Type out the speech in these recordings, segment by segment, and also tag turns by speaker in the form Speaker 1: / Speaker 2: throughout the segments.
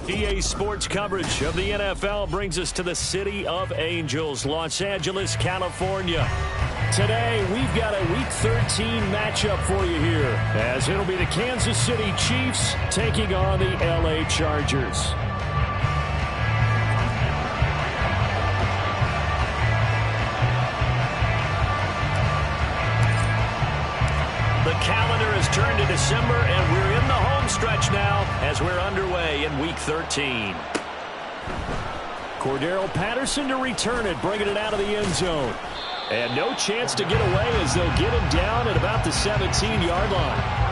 Speaker 1: EA Sports coverage of the NFL brings us to the City of Angels, Los Angeles, California. Today, we've got a Week 13 matchup for you here, as it'll be the Kansas City Chiefs taking on the LA Chargers. The calendar has turned to December, and we're in the home stretch now as we're underway in Week 13. Cordero Patterson to return it, bringing it out of the end zone. And no chance to get away as they'll get him down at about the 17-yard line.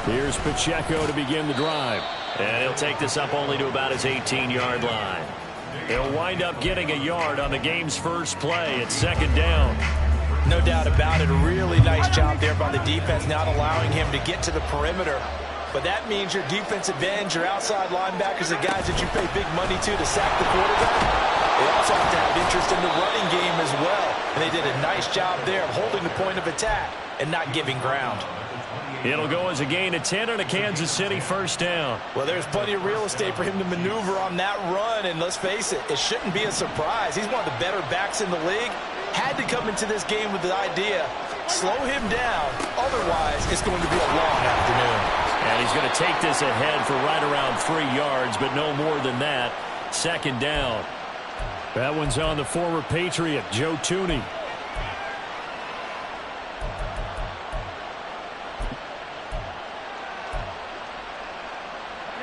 Speaker 1: Here's Pacheco to begin the drive. And he'll take this up only to about his 18-yard line. He'll wind up getting a yard on the game's first play at second down.
Speaker 2: No doubt about it. A really nice job there by the defense, not allowing him to get to the perimeter. But that means your defensive ends, your outside linebackers, the guys that you pay big money to sack the quarterback, they also have to have interest in the running game as well. And they did a nice job there of holding the point of attack and not giving ground.
Speaker 1: It'll go as a gain of 10 on a Kansas City first down.
Speaker 2: Well, there's plenty of real estate for him to maneuver on that run, and let's face it, it shouldn't be a surprise. He's one of the better backs in the league. Had to come into this game with the idea, slow him down, otherwise it's going to be a long afternoon.
Speaker 1: And he's going to take this ahead for right around 3 yards, but no more than that. Second down. That one's on the former Patriot, Joe Thuney.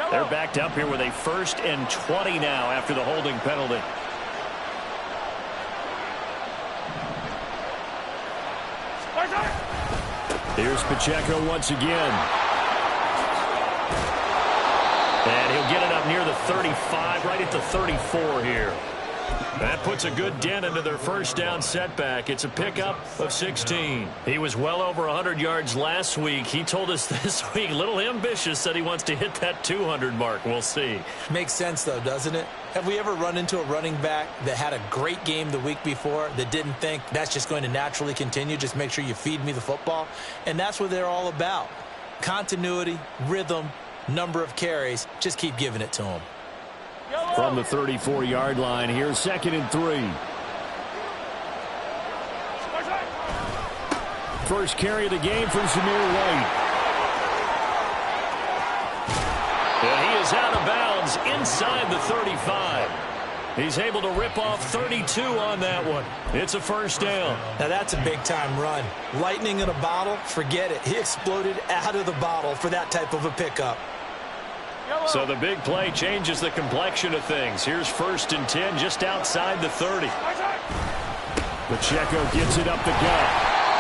Speaker 1: They're backed up here with a 1st and 20 now after the holding penalty. Here's Pacheco once again. And he'll get it up near the 35, right at the 34 here. That puts a good dent into their first down setback. It's a pickup of 16. He was well over 100 yards last week. He told us this week, a little ambitious, said he wants to hit that 200 mark. We'll see.
Speaker 2: Makes sense, though, doesn't it? Have we ever run into a running back that had a great game the week before that didn't think that's just going to naturally continue? Just make sure you feed me the football. And that's what they're all about. Continuity, rhythm, number of carries. Just keep giving it to them.
Speaker 1: From the 34-yard line, here's 2nd and 3. First carry of the game from Zamir White. And he is out of bounds inside the 35. He's able to rip off 32 on that one. It's a first down.
Speaker 2: Now that's a big-time run. Lightning in a bottle, forget it. He exploded out of the bottle for that type of a pickup.
Speaker 1: So the big play changes the complexion of things. Here's 1st and 10 just outside the 30. Pacheco gets it up the gut.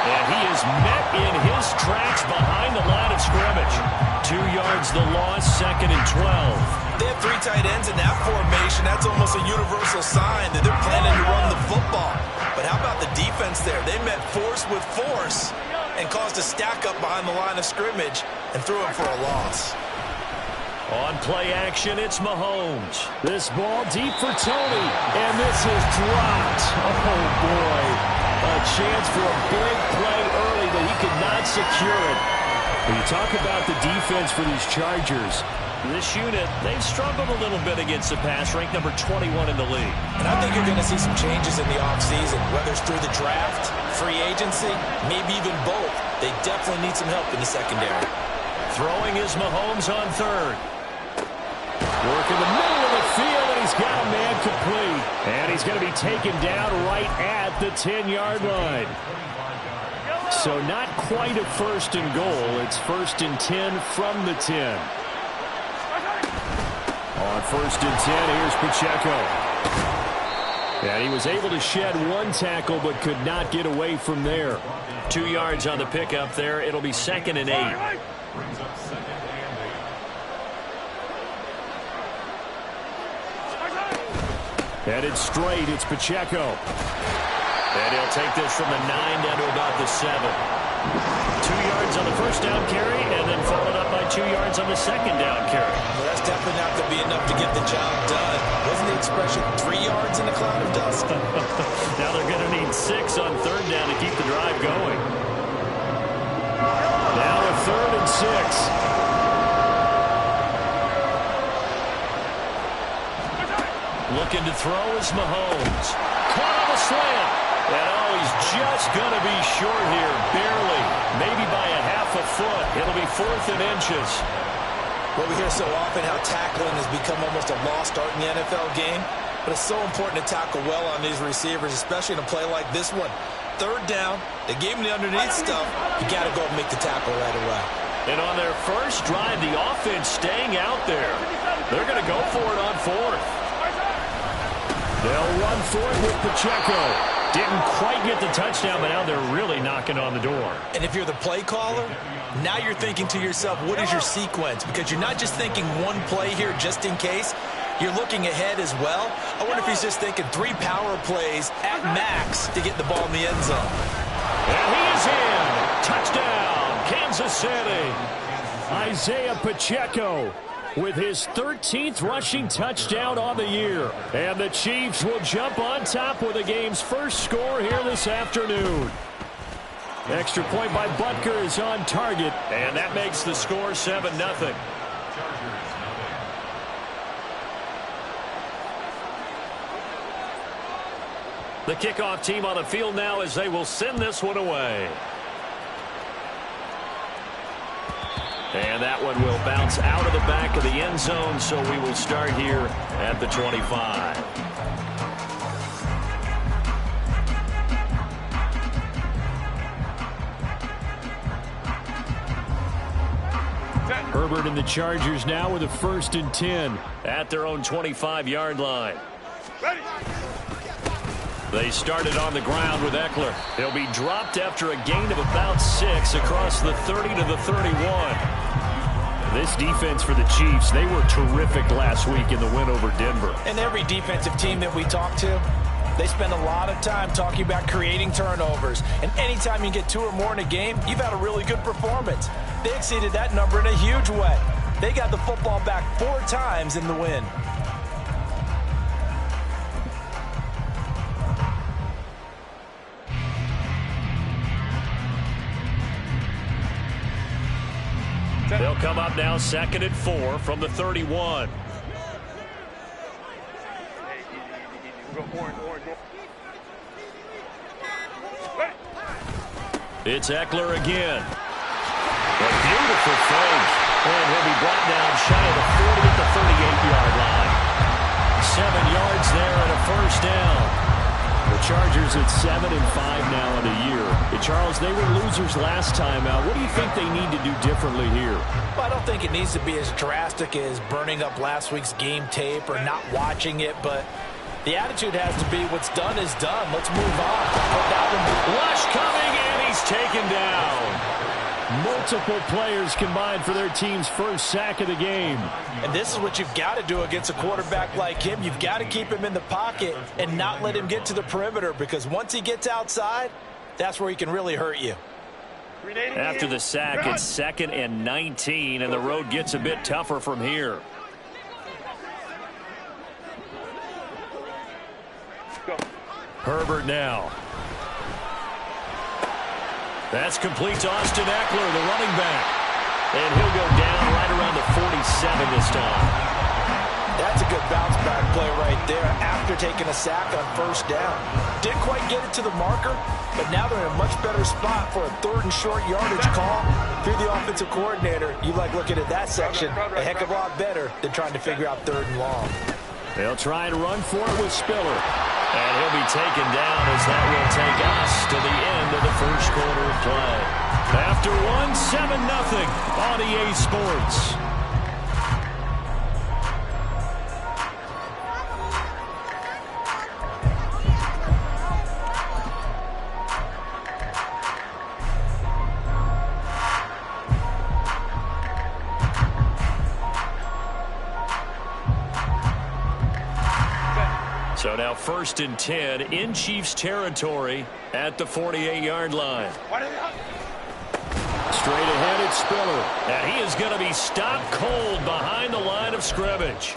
Speaker 1: And he is met in his tracks behind the line of scrimmage. 2 yards the loss, 2nd and 12.
Speaker 2: They have 3 tight ends in that formation. That's almost a universal sign that they're planning to run the football. But how about the defense there? They met force with force and caused a stack up behind the line of scrimmage and threw him for a loss.
Speaker 1: On play action, it's Mahomes. This ball deep for Tony, and this is dropped. Oh, boy. A chance for a big play early, but he could not secure it. When you talk about the defense for these Chargers, this unit, they've struggled a little bit against the pass, ranked number 21 in the league.
Speaker 2: And I think you're going to see some changes in the offseason, whether it's through the draft, free agency, maybe even both. They definitely need some help in the secondary.
Speaker 1: Throwing is Mahomes on 3rd. Work in the middle of the field, and he's got a man complete. And he's going to be taken down right at the 10-yard line. So not quite a 1st and goal. It's 1st and 10 from the 10. On 1st and 10, here's Pacheco. And he was able to shed 1 tackle, but could not get away from there. 2 yards on the pickup there. It'll be 2nd and 8. Headed straight, it's Pacheco. And he'll take this from the 9 down to about the 7. 2 yards on the first down carry, and then followed up by 2 yards on the second down carry.
Speaker 2: Well, that's definitely not going to be enough to get the job done. Wasn't the expression 3 yards in a cloud of dust?
Speaker 1: Now they're going to need 6 on third down to keep the drive going. Now a 3rd and 6. Looking to throw is Mahomes. Caught on the slant. And he's just going to be short here, barely. Maybe by a half a foot. It'll be 4th and inches.
Speaker 2: Well, we hear so often how tackling has become almost a lost art in the NFL game. But it's so important to tackle well on these receivers, especially in a play like this one. 3rd down, they gave him the underneath stuff. You got to go and make the tackle right away. And on their first drive, the offense staying out there. They're going to go for it on 4th.
Speaker 1: They'll run for it with Pacheco. Didn't quite get the touchdown, but now they're really knocking on the door.
Speaker 2: And if you're the play caller, now you're thinking to yourself, what is your sequence? Because you're not just thinking one play here just in case. You're looking ahead as well. I wonder if he's just thinking 3 power plays at max to get the ball in the end zone.
Speaker 1: And he is in. Touchdown, Kansas City. Isaiah Pacheco with his 13th rushing touchdown on the year. And the Chiefs will jump on top with the game's first score here this afternoon. Extra point by Butker is on target, and that makes the score 7-0. The kickoff team on the field now as they will send this one away. And that one will bounce out of the back of the end zone, so we will start here at the 25. Herbert and the Chargers now with a 1st and 10 at their own 25-yard line.
Speaker 3: Ready.
Speaker 1: They started on the ground with Eckler. He'll be dropped after a gain of about 6 across the 30 to the 31. This defense for the Chiefs, they were terrific last week in the win over Denver.
Speaker 2: And every defensive team that we talk to, they spend a lot of time talking about creating turnovers. And anytime you get 2 or more in a game, you've had a really good performance. They exceeded that number in a huge way. They got the football back 4 times in the win.
Speaker 1: They'll come up now 2nd and 4 from the 31. It's Eckler again. A beautiful fake. And he'll be brought down shy of the 40 at the 38-yard line. 7 yards there and a 1st down. The Chargers at 7-5 now in the year. And Charles, they were losers last time out. What do you think they need to do differently here?
Speaker 2: Well, I don't think it needs to be as drastic as burning up last week's game tape or not watching it, but the attitude has to be what's done is done. Let's move on.
Speaker 1: Rush coming, and he's taken down. Multiple players combined for their team's first sack of the game.
Speaker 2: And this is what you've got to do against a quarterback like him. You've got to keep him in the pocket and not let him get to the perimeter, because once he gets outside, that's where he can really hurt you.
Speaker 1: After the sack, it's 2nd and 19, and the road gets a bit tougher from here. Herbert now. That's complete to Austin Eckler, the running back. And he'll go down right around the 47 this time.
Speaker 2: That's a good bounce back play right there after taking a sack on 1st down. Didn't quite get it to the marker, but now they're in a much better spot for a 3rd and short yardage call. If you're the offensive coordinator, you like looking at that section a heck of a lot better than trying to figure out 3rd and long.
Speaker 1: They'll try and run for it with Spiller. And he'll be taken down as that will take us to the end of the first quarter of play. After 7-0 on EA Sports. So Now 1st and 10 in Chiefs territory at the 48-yard line. Straight ahead, it's Spiller. And he is going to be stopped cold behind the line of scrimmage.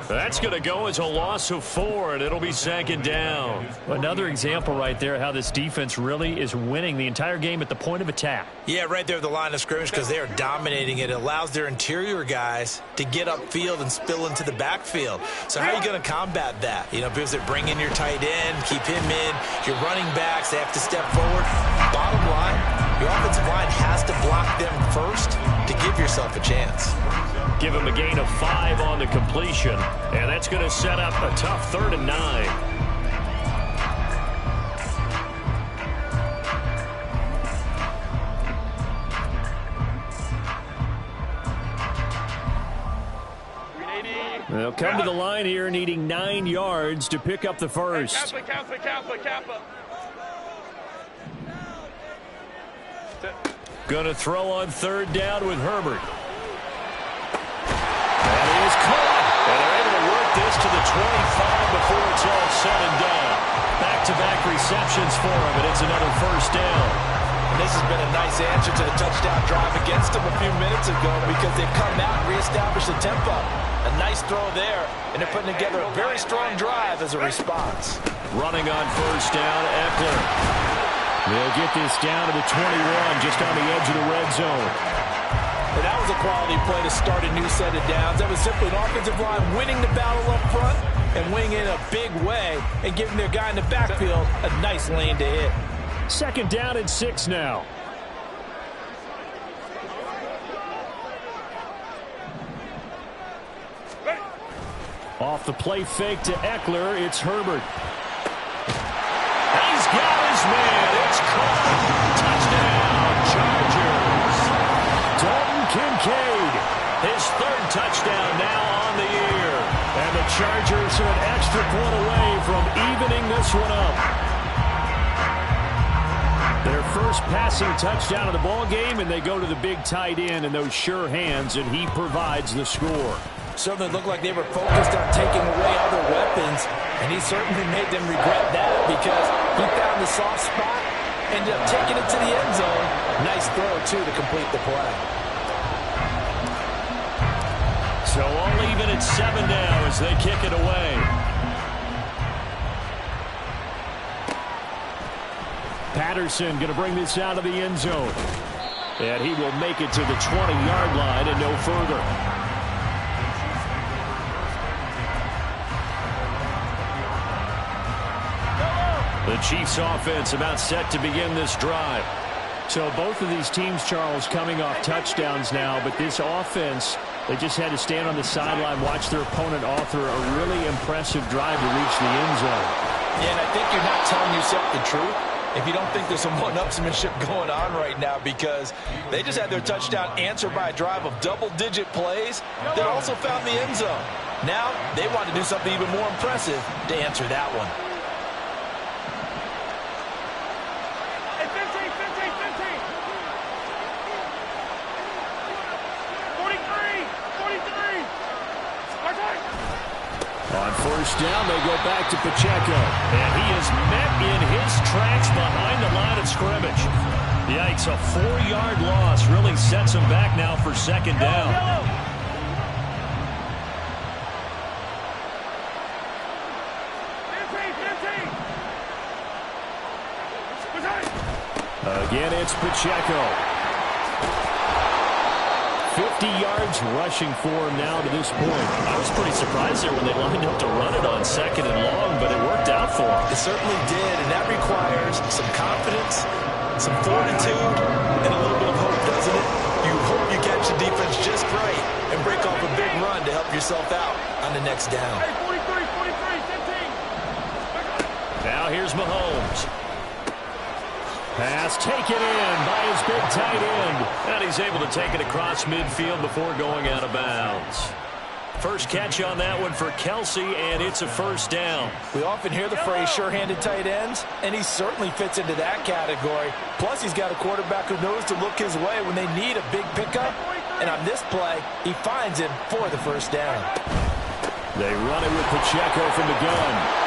Speaker 1: That's going to go as a loss of 4, and it'll be 2nd down.
Speaker 3: Another example right there how this defense really is winning the entire game at the point of attack.
Speaker 2: Yeah, right there at the line of scrimmage because they are dominating it. It allows their interior guys to get upfield and spill into the backfield. So how are you going to combat that? You know, because they bring in your tight end, keep him in. Your running backs, they have to step forward. Bottom line, your offensive line has to block them first to give yourself a chance.
Speaker 1: Give him a gain of 5 on the completion, and that's going to set up a tough 3rd and 9. They'll come to the line here needing 9 yards to pick up the first.
Speaker 4: Kappa.
Speaker 1: Going to throw on 3rd down with Herbert. And he is caught. And they're able to work this to the 25 before it's all said and done. Back-to-back receptions for him, and it's another 1st down.
Speaker 2: And this has been a nice answer to the touchdown drive against them a few minutes ago because they've come out and reestablished the tempo. A nice throw there, and they're putting together a very strong drive as a response.
Speaker 1: Running on 1st down, Eckler. They'll get this down to the 21, just on the edge of the red zone.
Speaker 2: And that was a quality play to start a new set of downs. That was simply an offensive line winning the battle up front and winning in a big way and giving their guy in the backfield a nice lane to hit.
Speaker 1: 2nd down and 6 now. Off the play fake to Eckler, it's Herbert. He's got his man. It's caught. Touchdown, Chargers. Dalton Kincaid, his 3rd touchdown now on the year. And the Chargers are an extra point away from evening this one up. Their first passing touchdown of the ball game, and they go to the big tight end in those sure hands, and he provides the score.
Speaker 2: Certainly looked like they were focused on taking away other weapons, and he certainly made them regret that because he found the soft spot, ended up taking it to the end zone. Nice throw, too, to complete the play.
Speaker 1: So all even at 7 now as they kick it away. Patterson going to bring this out of the end zone. And he will make it to the 20-yard line and no further. The Chiefs offense about set to begin this drive.
Speaker 3: So both of these teams, Charles, coming off touchdowns now, but this offense, they just had to stand on the sideline, watch their opponent author a really impressive drive to reach the end zone.
Speaker 2: Yeah, and I think you're not telling yourself the truth if you don't think there's some one-upsmanship going on right now because they just had their touchdown answered by a drive of double-digit plays that also found the end zone. Now they want to do something even more impressive to answer that one.
Speaker 1: On 1st down, they go back to Pacheco. And he is met in his tracks behind the line of scrimmage. Yikes, a 4-yard loss really sets him back now for 2nd down. Again, it's Pacheco. 50 yards rushing for him now to this point. I was pretty surprised there when they lined up to run it on 2nd and long, but it worked out for him.
Speaker 2: It certainly did, and that requires some confidence, some fortitude, and a little bit of hope, doesn't it? You hope you catch the defense just right and break off a big run to help yourself out on the next down.
Speaker 4: Hey, 43, 15.
Speaker 1: Now here's Mahomes. Pass taken in by his big tight end. And he's able to take it across midfield before going out of bounds. First catch on that one for Kelsey, and it's a 1st down.
Speaker 2: We often hear the phrase sure-handed tight ends, and he certainly fits into that category. Plus, he's got a quarterback who knows to look his way when they need a big pickup. And on this play, he finds him for the 1st down.
Speaker 1: They run it with Pacheco from the gun.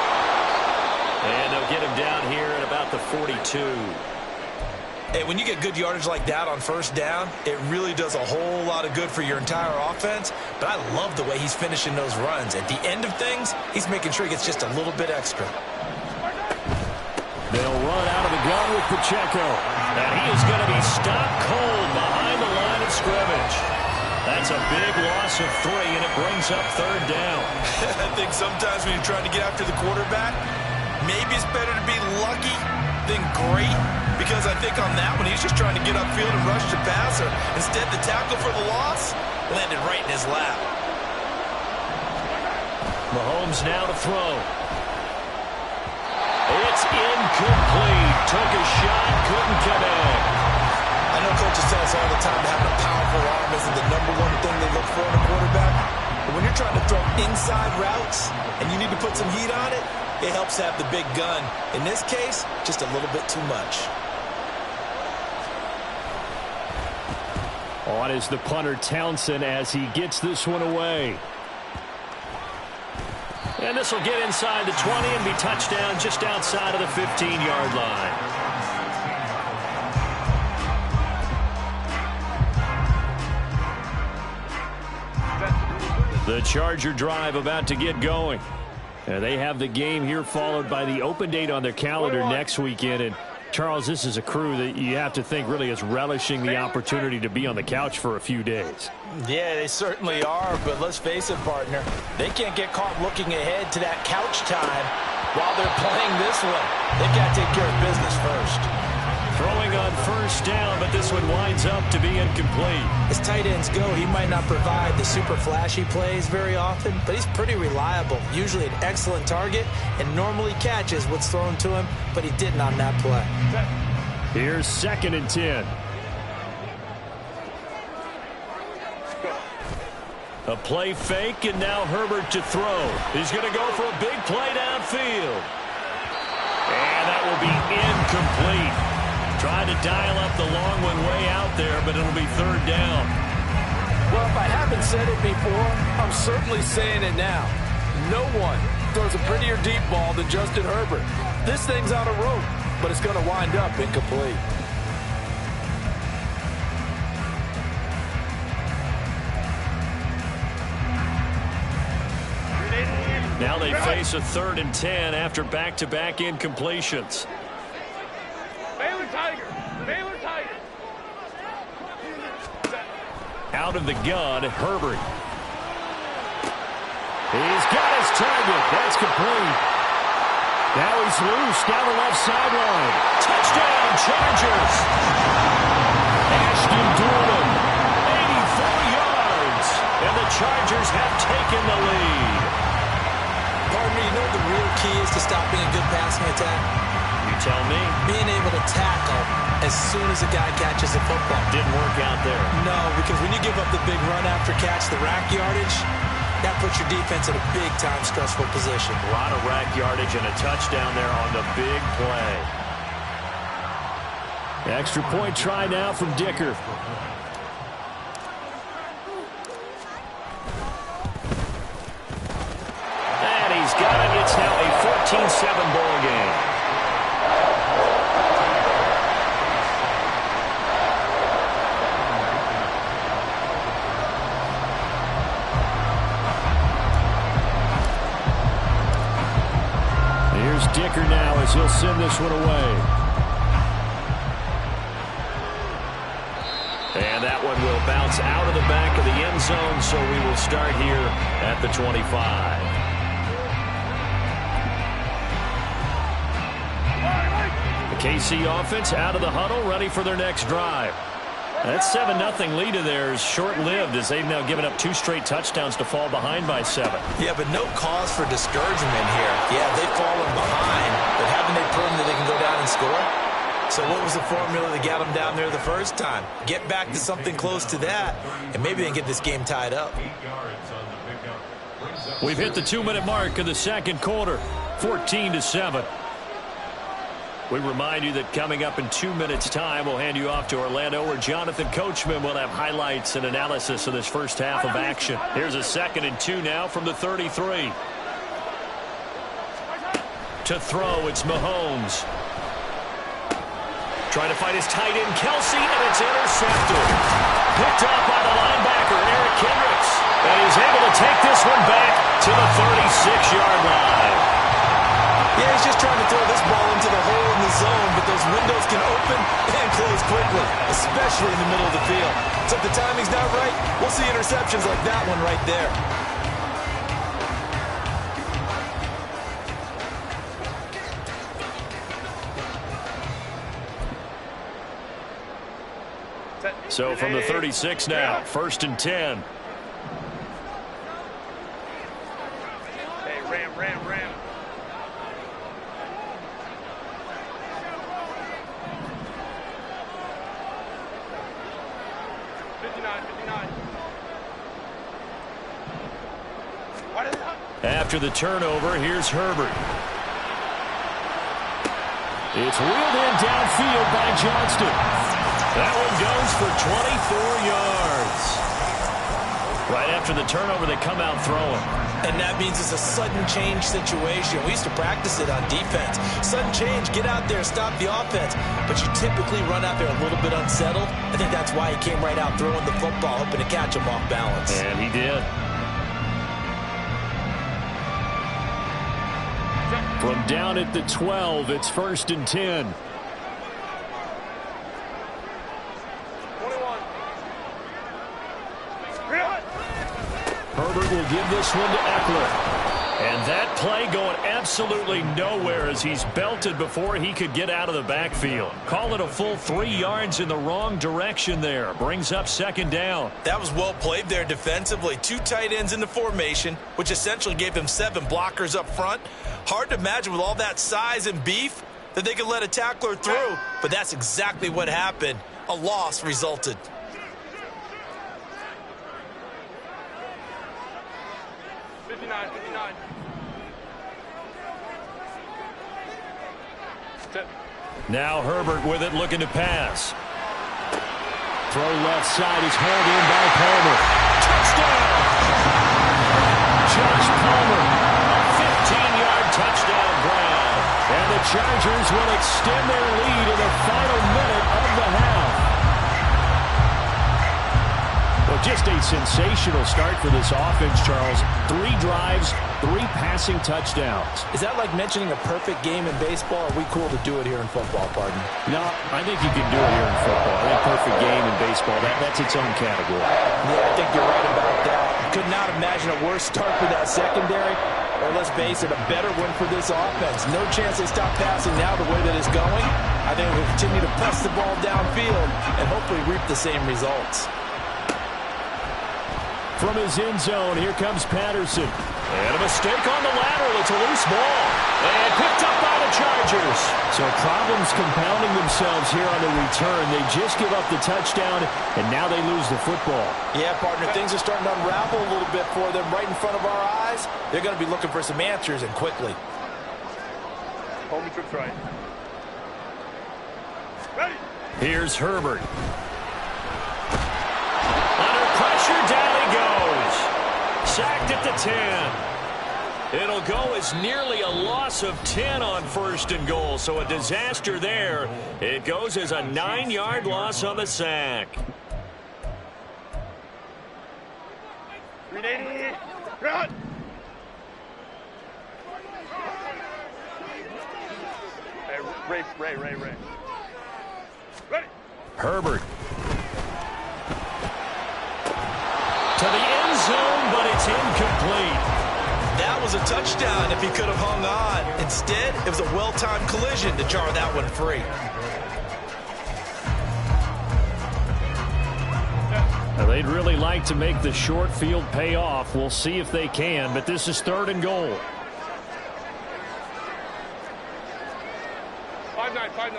Speaker 1: And they'll get him down here at about the 42.
Speaker 2: Hey, when you get good yardage like that on first down, it really does a whole lot of good for your entire offense. But I love the way he's finishing those runs. At the end of things, he's making sure he gets just a little bit extra.
Speaker 3: They'll run out of the gun with Pacheco. And he is going to be stopped cold behind the line of scrimmage. That's a big loss of 3, and it brings up third down.
Speaker 2: I think sometimes when you're trying to get after the quarterback, maybe it's better to be lucky than great. Because I think on that one, he's just trying to get upfield and rush the passer. Instead, the tackle for the loss landed right in his lap.
Speaker 1: Mahomes now to throw. It's incomplete. Took a shot, couldn't connect.
Speaker 2: I know coaches tell us all the time that having a powerful arm isn't the #1 thing they look for in a quarterback. But when you're trying to throw inside routes and you need to put some heat on it, it helps have the big gun. In this case, just a little bit too much.
Speaker 3: On is the punter Townsend as he gets this one away.
Speaker 1: And this will get inside the 20 and be touchdown just outside of the 15-yard line. The Charger drive about to get going. They have the game here followed by the open date on their calendar next weekend. And Charles, this is a crew that you have to think really is relishing the opportunity to be on the couch for a few days.
Speaker 2: Yeah, they certainly are, but let's face it, partner. They can't get caught looking ahead to that couch time while they're playing this one. They've got to take care of business first.
Speaker 1: Throwing on first down, but this one winds up to be incomplete.
Speaker 2: As tight ends go, he might not provide the super flashy plays very often, but he's pretty reliable. Usually an excellent target and normally catches what's thrown to him, but he didn't on that play.
Speaker 3: Here's 2nd and 10.
Speaker 1: A play fake, and now Herbert to throw. He's going to go for a big play downfield. And that will be incomplete. Tried to dial up the long one way out there, but it'll be third down.
Speaker 4: Well, if I haven't said it before, I'm certainly saying it now. No one throws a prettier deep ball than Justin Herbert. This thing's on a rope, but it's going to wind up incomplete.
Speaker 1: Now they face a 3rd and 10 after back-to-back incompletions.
Speaker 4: Baylor Tiger! Baylor Tiger!
Speaker 1: Out of the gun, Herbert. He's got his target. That's complete. Now he's loose down the left sideline. Touchdown, Chargers. Ashton Dulin, 84 yards. And the Chargers have taken the lead.
Speaker 2: Pardon me, you know what the real key is to stopping a good passing attack?
Speaker 1: You tell me.
Speaker 2: Being able to tackle as soon as a guy catches the football.
Speaker 1: Didn't work out there.
Speaker 2: No, because when you give up the big run after catch, the rack yardage, that puts your defense in a big-time stressful position.
Speaker 1: A lot of rack yardage and a touchdown there on the big play.
Speaker 3: Extra point try now from Dicker.
Speaker 1: And he's got it. It's now a 14-7 ball game.
Speaker 3: Here's Dicker now as he'll send this one away.
Speaker 1: And that one will bounce out of the back of the end zone, so we will start here at the 25. The KC offense out of the huddle, ready for their next drive. That 7-0 lead of theirs short-lived as they've now given up 2 straight touchdowns to fall behind by 7.
Speaker 2: Yeah, but no cause for discouragement here. Yeah, they've fallen behind, but haven't they proven that they can go down and score? So what was the formula that got them down there the first time? Get back to something close to that, and maybe they can get this game tied up.
Speaker 1: We've hit the 2-minute mark of the second quarter, 14-7. We remind you that coming up in 2 minutes' time, we'll hand you off to Orlando, where Jonathan Coachman will have highlights and analysis of this first half of action. Here's a 2nd and 2 now from the 33. To throw, it's Mahomes. Trying to fight his tight end, Kelsey, and it's intercepted. Picked up by the linebacker, Eric Kendricks. And he's able to take this one back to the 36-yard line.
Speaker 2: Yeah, he's just trying to throw this ball into the hole in the zone, but those windows can open and close quickly, especially in the middle of the field. So if the timing's not right, we'll see interceptions like that one right there.
Speaker 1: So from the 36 now, 1st and 10.
Speaker 5: Hey, Ram. 59.
Speaker 1: After the turnover, here's Herbert. It's wheeled in downfield by Johnston. That one goes for 24 yards. Right after the turnover, they come out throwing.
Speaker 2: And that means it's a sudden change situation. We used to practice it on defense. Sudden change, get out there, stop the offense. But you typically run out there a little bit unsettled. I think that's why he came right out throwing the football, hoping to catch him off balance.
Speaker 1: And he did. From down at the 12, it's 1st and 10. Herbert will give this one to Eckler. And that play going absolutely nowhere as he's belted before he could get out of the backfield. Call it a full 3 yards in the wrong direction there. Brings up 2nd down.
Speaker 2: That was well played there defensively. 2 tight ends in the formation, which essentially gave them 7 blockers up front. Hard to imagine with all that size and beef that they could let a tackler through. But that's exactly what happened. A loss resulted.
Speaker 1: Now Herbert with it, looking to pass. Throw left side is hauled in by Palmer. Touchdown! Josh Palmer, a 15-yard touchdown grab. And the Chargers will extend their lead in the final minute of the half. Well, just a sensational start for this offense, Charles. 3 drives, 3 passing touchdowns.
Speaker 4: Is that like mentioning a perfect game in baseball? Or are we cool to do it here in football, pardon?
Speaker 1: No, I think you can do it here in football. I think perfect game in baseball, that's its own category.
Speaker 4: Yeah, I think you're right about that. Could not imagine a worse start for that secondary. Or let's face it, a better one for this offense. No chance they stop passing now the way that it's going. I think we'll continue to press the ball downfield and hopefully reap the same results.
Speaker 1: From his end zone, here comes Patterson. And a mistake on the lateral. It's a loose ball. And picked up by the Chargers. So problems compounding themselves here on the return. They just give up the touchdown, and now they lose the football.
Speaker 4: Yeah, partner, things are starting to unravel a little bit for them right in front of our eyes. They're going to be looking for some answers, and quickly.
Speaker 5: Hold me trips right. Ready.
Speaker 1: Here's Herbert. Under pressure, down he goes. Sacked at the 10. It'll go as nearly a loss of 10 on 1st and goal, so a disaster there. It goes as a 9-yard loss on the sack.
Speaker 5: 380. Run. Hey, Ray. Ready.
Speaker 1: Herbert. To the end zone, but it's incomplete.
Speaker 2: That was a touchdown if he could have hung on. Instead, it was a well-timed collision to jar that one free.
Speaker 1: Now, they'd really like to make the short field pay off. We'll see if they can, but this is 3rd and goal.
Speaker 5: 5-9.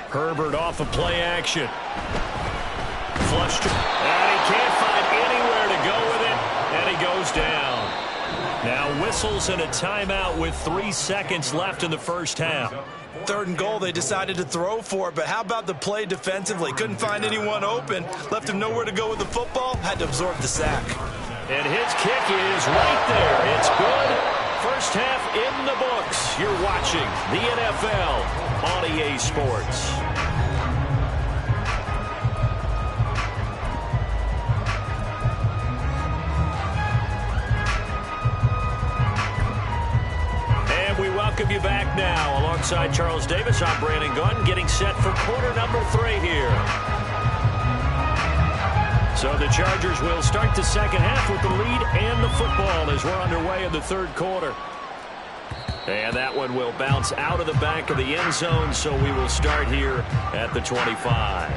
Speaker 1: Herbert off of play action. Flushed. And he can't find anywhere to go with it, and he goes down. Now whistles and a timeout with 3 seconds left in the first half.
Speaker 2: 3rd and goal, they decided to throw for it, but how about the play defensively? Couldn't find anyone open, left him nowhere to go with the football, had to absorb the sack.
Speaker 1: And his kick is right there. It's good. First half in the books. You're watching the NFL on EA Sports. We welcome you back now. Alongside Charles Davis, I'm Brandon Gunn, getting set for quarter number 3 here. So the Chargers will start the second half with the lead and the football as we're underway in the 3rd quarter. And that one will bounce out of the back of the end zone, so we will start here at the 25.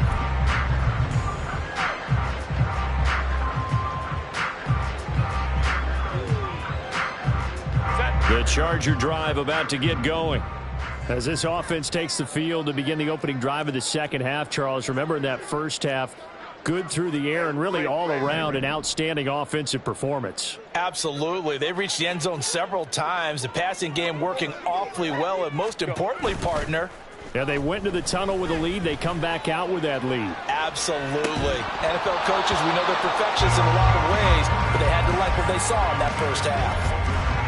Speaker 1: The Charger drive about to get going. As this offense takes the field to begin the opening drive of the second half, Charles, remember in that first half, good through the air and really all around an outstanding offensive performance.
Speaker 2: Absolutely. They've reached the end zone several times. The passing game working awfully well, and most importantly, partner,
Speaker 3: yeah, they went to the tunnel with a lead. They come back out with that lead.
Speaker 2: Absolutely. NFL coaches, we know they're perfectionists in a lot of ways, but they had to like what they saw in that first half.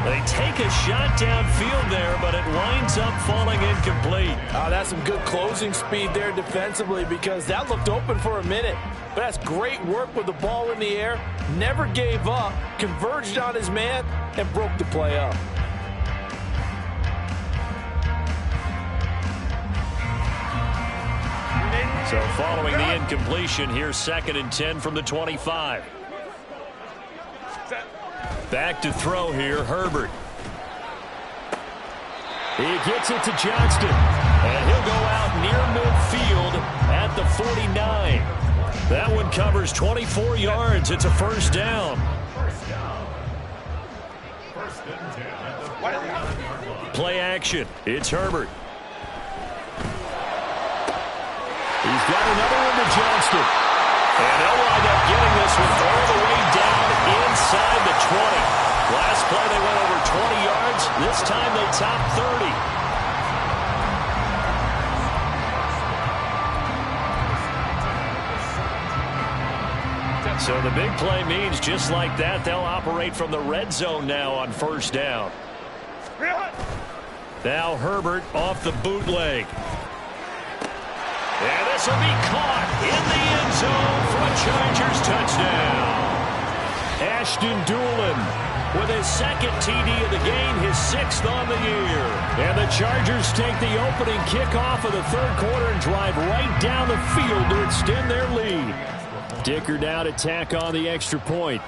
Speaker 1: They take a shot downfield there, but it winds up falling incomplete.
Speaker 4: Oh, that's some good closing speed there defensively because that looked open for a minute. But that's great work with the ball in the air. Never gave up, converged on his man, and broke the play up.
Speaker 1: So following the incompletion, here's 2nd and 10 from the 25. Back to throw here, Herbert. He gets it to Johnston, and he'll go out near midfield at the 49. That one covers 24 yards. It's a first down. Play action. It's Herbert. He's got another one to Johnston. And they'll wind up getting this one all the way down inside the 20. Last play they went over 20 yards. This time they topped 30. So the big play means just like that, they'll operate from the red zone now on first down. Now Herbert off the bootleg. And this will be caught in the end zone for a Chargers touchdown. Ashton Dulin with his 2nd TD of the game, his 6th on the year. And the Chargers take the opening kickoff of the 3rd quarter and drive right down the field to extend their lead. Dicker down to tack on the extra point.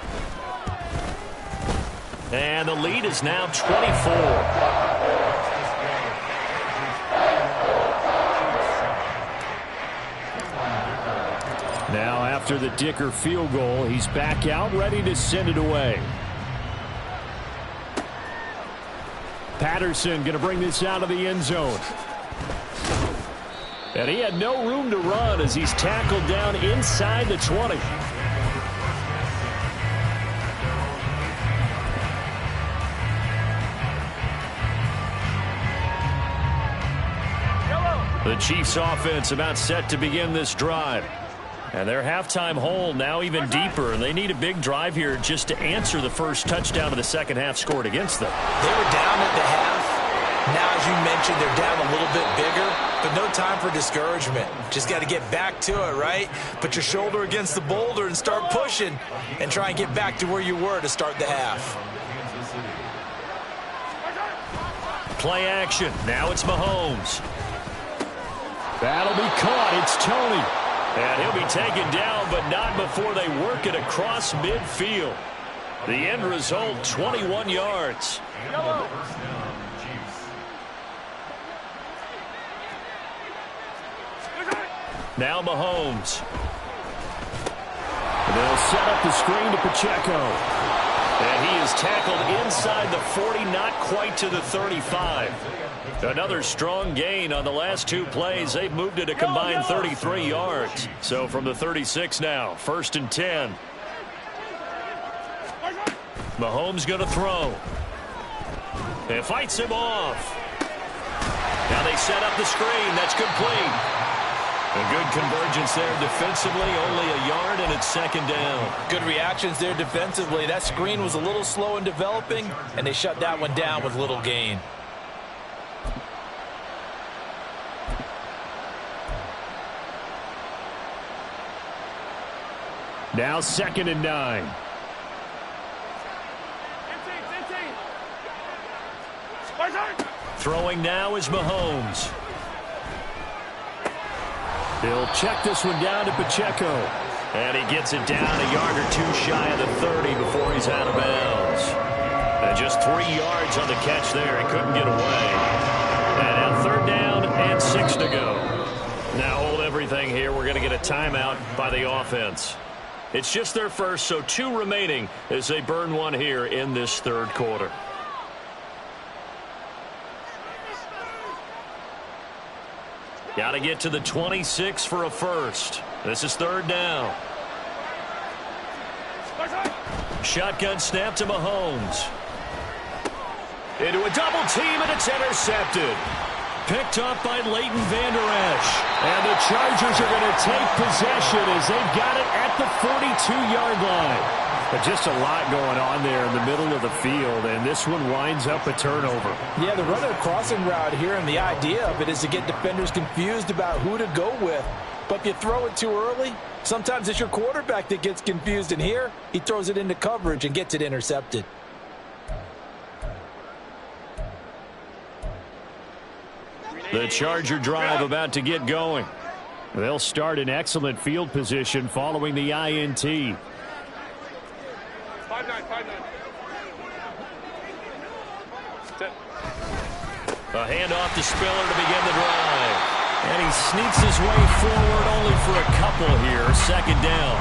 Speaker 1: And the lead is now 24. Now after the Dicker field goal, he's back out ready to send it away. Patterson going to bring this out of the end zone. And he had no room to run as he's tackled down inside the 20. The Chiefs offense about set to begin this drive. And their halftime hole now even deeper, and they need a big drive here just to answer the first touchdown of the second half scored against them.
Speaker 2: They were down at the half. Now, as you mentioned, they're down a little bit bigger, but no time for discouragement. Just got to get back to it, right? Put your shoulder against the boulder and start pushing and try and get back to where you were to start the half.
Speaker 1: Play action. Now it's Mahomes. That'll be caught. It's Tony. And he'll be taken down, but not before they work it across midfield. The end result, 21 yards. Now Mahomes. And they'll set up the screen to Pacheco. And he is tackled inside the 40, not quite to the 35. Another strong gain on the last 2 plays. They've moved it a combined 33 yards. So from the 36 now, 1st and 10. Mahomes going to throw. And fights him off. Now they set up the screen. That's complete. A good convergence there defensively. Only a yard, and it's second down.
Speaker 2: Good reactions there defensively. That screen was a little slow in developing, and they shut that one down with little gain.
Speaker 3: Now 2nd and 9.
Speaker 1: Throwing now is Mahomes.
Speaker 3: He'll check this one down to Pacheco.
Speaker 1: And he gets it down a yard or two shy of the 30 before he's out of bounds. And just 3 yards on the catch there. He couldn't get away. And now 3rd down and 6 to go. Now hold everything here. We're going to get a timeout by the offense. It's just their first, so 2 remaining as they burn one here in this 3rd quarter. Got to get to the 26 for a first. This is 3rd down. Shotgun snap to Mahomes. Into a double team, and it's intercepted. Picked up by Leighton Vander Esch. And the Chargers are going to take possession as they've got it at the 42-yard line.
Speaker 3: But just a lot going on there in the middle of the field, and this one winds up a turnover.
Speaker 2: Yeah, they're running a crossing route here, and the idea of it is to get defenders confused about who to go with. But if you throw it too early, sometimes it's your quarterback that gets confused, and here he throws it into coverage and gets it intercepted.
Speaker 3: The Charger drive about to get going. They'll start in excellent field position following the INT.
Speaker 5: 5-9.
Speaker 1: A handoff to Spiller to begin the drive. And he sneaks his way forward only for a couple here. 2nd down.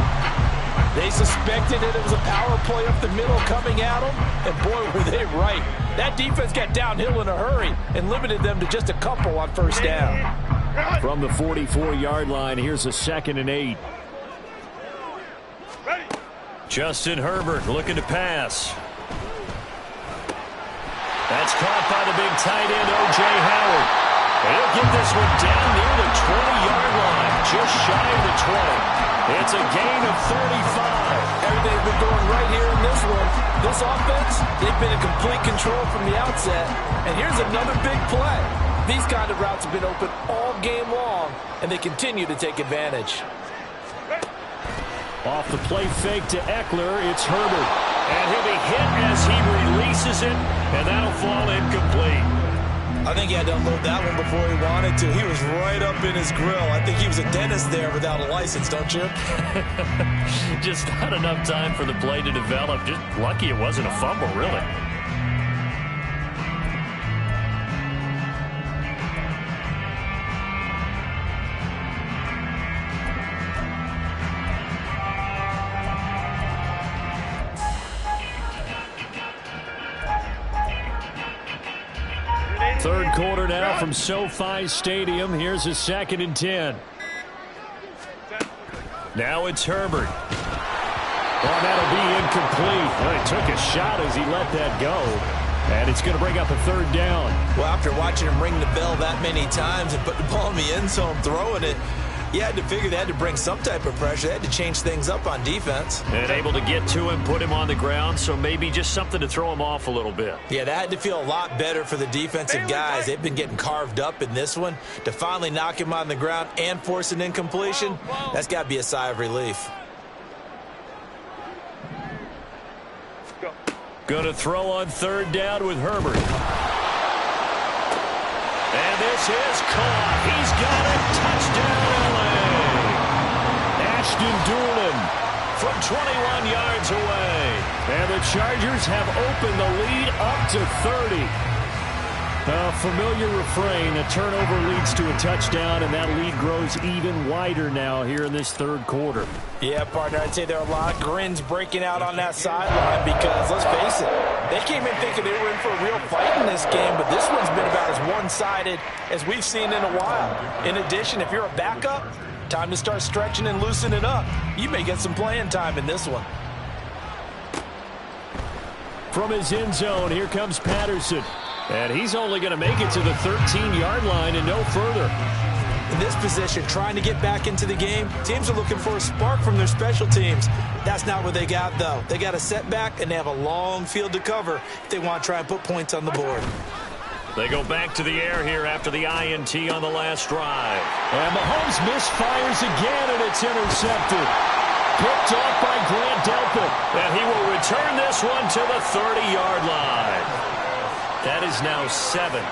Speaker 2: They suspected it was a power play up the middle coming at them, and boy, were they right. That defense got downhill in a hurry and limited them to just a couple on 1st down.
Speaker 3: From the 44-yard line, here's a 2nd and 8.
Speaker 1: Justin Herbert looking to pass. That's caught by the big tight end, O.J. Howard. He'll get this one down near the 20-yard line, just shy of the 20. It's a gain of 35.
Speaker 2: Everything's been going right here in this one. This offense, they've been in complete control from the outset. And here's another big play. These kind of routes have been open all game long, and they continue to take advantage.
Speaker 3: Off the play fake to Eckler, it's Herbert.
Speaker 1: And he'll be hit as he releases it, and that'll fall incomplete.
Speaker 2: I think he had to unload that one before he wanted to. He was right up in his grill. I think he was a dentist there without a license, don't you?
Speaker 1: Just not enough time for the play to develop. Just lucky it wasn't a fumble, really.
Speaker 3: Third quarter now from SoFi Stadium. Here's a 2nd and 10.
Speaker 1: Now it's Herbert.
Speaker 3: Well, that'll be incomplete. Well, he took a shot as he let that go. And it's going to bring up a 3rd down.
Speaker 2: Well, after watching him ring the bell that many times and put the ball in the end zone throwing it, you had to figure they had to bring some type of pressure. They had to change things up on defense.
Speaker 1: And able to get to him, put him on the ground, so maybe just something to throw him off a little bit.
Speaker 2: Yeah, that had to feel a lot better for the defensive guys. They've been getting carved up in this one. To finally knock him on the ground and force an incompletion, that's got to be a sigh of relief.
Speaker 1: Going to throw on 3rd down with Herbert. And this is caught. He's got it. Touchdown, L.A. Ashton Dulin from 21 yards away.
Speaker 3: And the Chargers have opened the lead up to 30. A familiar refrain. A turnover leads to a touchdown, and that lead grows even wider now here in this 3rd quarter.
Speaker 2: Yeah, partner, I'd say there are a lot of grins breaking out on that sideline because, let's face it, they came in thinking they were in for a real fight in this game, but this one's been about as one-sided as we've seen in a while. In addition, if you're a backup, time to start stretching and loosening up. You may get some playing time in this one.
Speaker 3: from his end zone. Here comes Patterson. And he's only going to make it to the 13-yard line and no further.
Speaker 2: In this position, trying to get back into the game, teams are looking for a spark from their special teams. That's not what they got, though. They got a setback, and they have a long field to cover if they want to try and put points on the board.
Speaker 3: They go back to the air here after the INT on the last drive. And Mahomes misfires again, and it's intercepted. Picked off by Grant Delpit. And he will return this one to the 30-yard line. That is now seven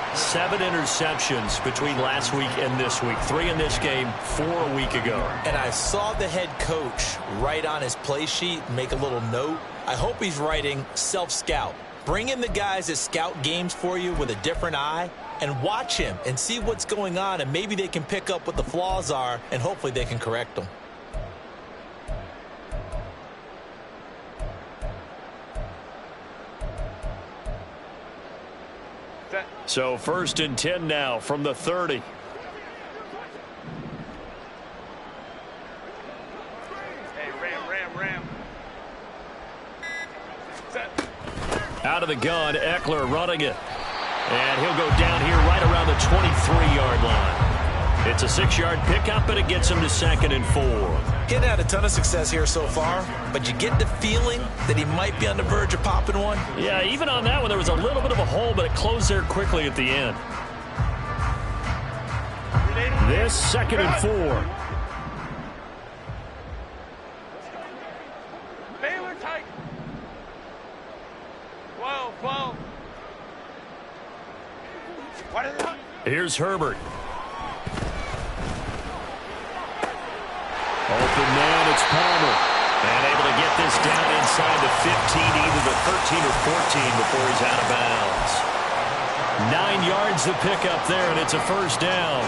Speaker 3: interceptions between last week and this week. 3 in this game, 4 a week ago.
Speaker 2: And I saw the head coach write on his play sheet, make a little note. I hope he's writing self-scout. Bring in the guys that scout games for you with a different eye and watch him and see what's going on, and maybe they can pick up what the flaws are, and hopefully they can correct them.
Speaker 3: So 1st and 10 now from the 30.
Speaker 5: Hey, Ram. Set.
Speaker 3: Out of the gun, Eckler running it. And he'll go down here right around the 23-yard line. It's a 6-yard pickup, and it gets him to 2nd and 4.
Speaker 2: Getting had a ton of success here so far, but you get the feeling that he might be on the verge of popping one.
Speaker 3: Yeah, even on that one, there was a little bit of a hole, but it closed there quickly at the end. This 2nd and 4.
Speaker 5: Baylor tight. 12. What is that?
Speaker 3: Here's Herbert. Open man, it's Palmer. And able to get this down inside the 15, either the 13 or 14 before he's out of bounds. 9 yards the pickup there, and it's a 1st down.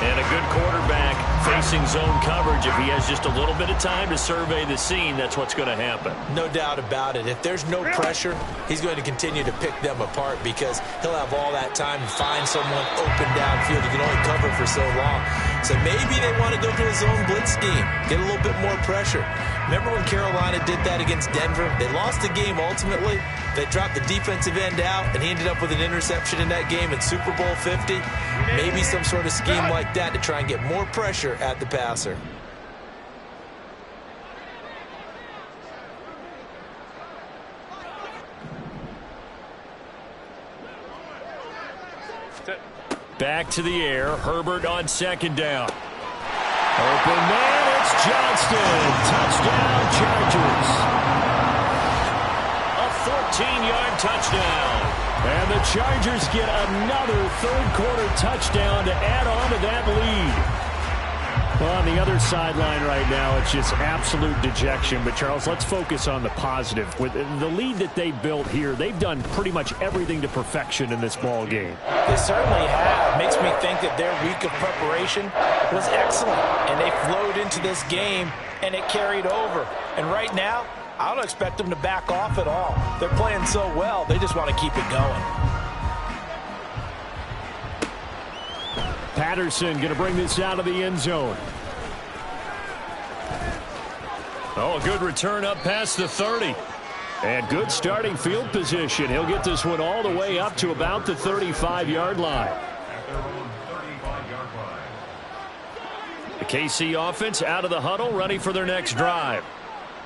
Speaker 3: And a good quarterback facing zone coverage. If he has just a little bit of time to survey the scene, that's what's going to happen.
Speaker 2: No doubt about it. If there's no pressure, he's going to continue to pick them apart because he'll have all that time to find someone open downfield. He can only cover for so long. So maybe they want to go to a zone blitz scheme, get a little bit more pressure. Remember when Carolina did that against Denver? They lost the game ultimately. They dropped the defensive end out, and he ended up with an interception in that game in Super Bowl 50. Maybe some sort of scheme like that to try and get more pressure at the passer.
Speaker 3: Back to the air. Herbert on 2nd down. Open man, it's Johnston. Touchdown, Chargers. A 14-yard touchdown. And the Chargers get another 3rd-quarter touchdown to add on to that lead. Well, on the other sideline right now, it's just absolute dejection. But, Charles, let's focus on the positive. With the lead that they built here, they've done pretty much everything to perfection in this ball game.
Speaker 2: They certainly have. Makes me think that their week of preparation was excellent. And they flowed into this game, and it carried over. And right now, I don't expect them to back off at all. They're playing so well, they just want to keep it going.
Speaker 3: Patterson going to bring this out of the end zone. Oh, a good return up past the 30. And good starting field position. He'll get this one all the way up to about the 35-yard line. The KC offense out of the huddle, ready for their next drive.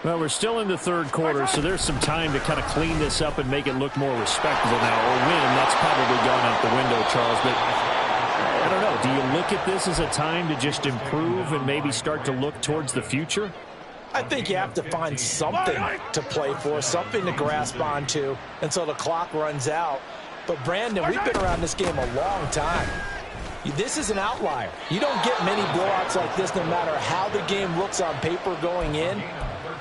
Speaker 3: Well, we're still in the 3rd quarter, so there's some time to kind of clean this up and make it look more respectable now. Or win, that's probably gone out the window, Charles. But I don't know. Do you look at this as a time to just improve and maybe start to look towards the future?
Speaker 2: I think you have to find something to play for, something to grasp onto until the clock runs out. But, Brandon, we've been around this game a long time. This is an outlier. You don't get many blowouts like this no matter how the game looks on paper going in.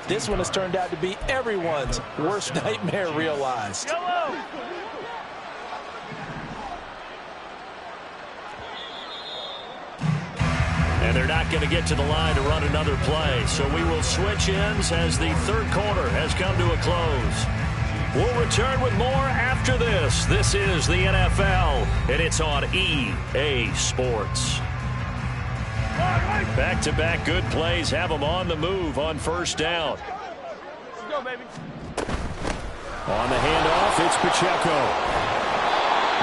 Speaker 2: This one has turned out to be everyone's worst nightmare realized.
Speaker 3: And they're not going to get to the line to run another play. So we will switch ends as the 3rd quarter has come to a close. We'll return with more after this. This is the NFL, and it's on EA Sports. Back-to-back good plays have them on the move on 1st down.
Speaker 5: Let's go, baby.
Speaker 3: On the handoff, it's Pacheco.